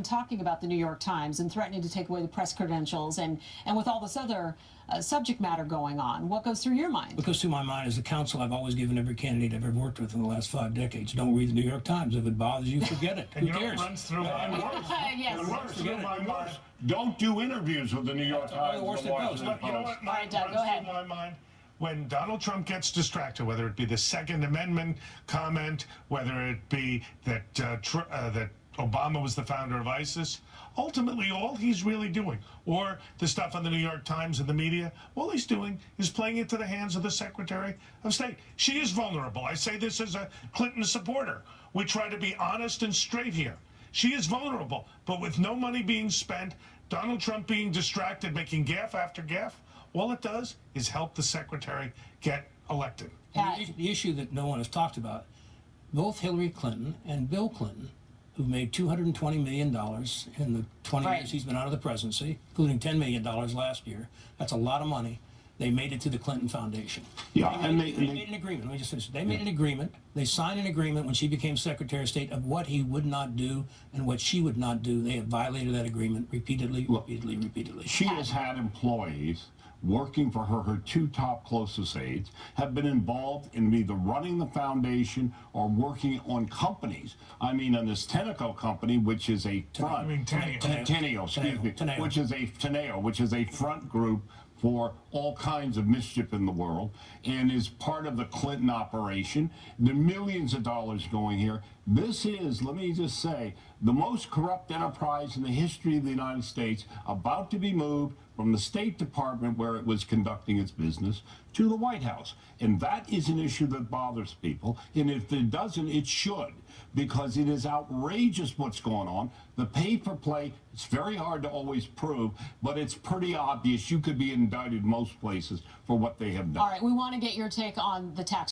talking about the New York Times and threatening to take away the press credentials, and with all this other subject matter going on. What goes through your mind? What goes through my mind is the counsel I've always given every candidate I've ever worked with in the last 5 decades. Don't read the New York Times. If it bothers you, forget it. And Who cares? Runs through my mind. Don't do interviews with the New York Times. You know what? Go ahead. My mind. When Donald Trump gets distracted, whether it be the Second Amendment comment, whether it be that that Obama was the founder of ISIS, ultimately all he's really doing, or the stuff on the New York Times and the media, all he's doing is playing into the hands of the Secretary of State. She is vulnerable. I say this as a Clinton supporter. We try to be honest and straight here. She is vulnerable, but with no money being spent, Donald Trump being distracted, making gaffe after gaffe, all it does is help the Secretary get elected. The issue that no one has talked about, both Hillary Clinton and Bill Clinton, who made $220 million in the 20 years he's been out of the presidency, including $10 million last year. That's a lot of money. They made it to the Clinton Foundation. Yeah, they made an agreement. Let me just finish. They made an agreement. They signed an agreement when she became Secretary of State of what he would not do and what she would not do. They have violated that agreement repeatedly. She has had employees working for her. Her 2 top closest aides have been involved in either running the foundation or working on companies. I mean, on this Tenneco company, which is a front. Teneo, excuse me. Teneo, which is a front group for all kinds of mischief in the world, and is part of the Clinton operation. There are millions of dollars going here. This is, let me just say, the most corrupt enterprise in the history of the United States, about to be moved from the State Department, where it was conducting its business, to the White House. And that is an issue that bothers people. And if it doesn't, it should, because it is outrageous what's going on. The pay-for-play, it's very hard to always prove, but it's pretty obvious. You could be indicted most places for what they have done. All right, we want to get your take on the tax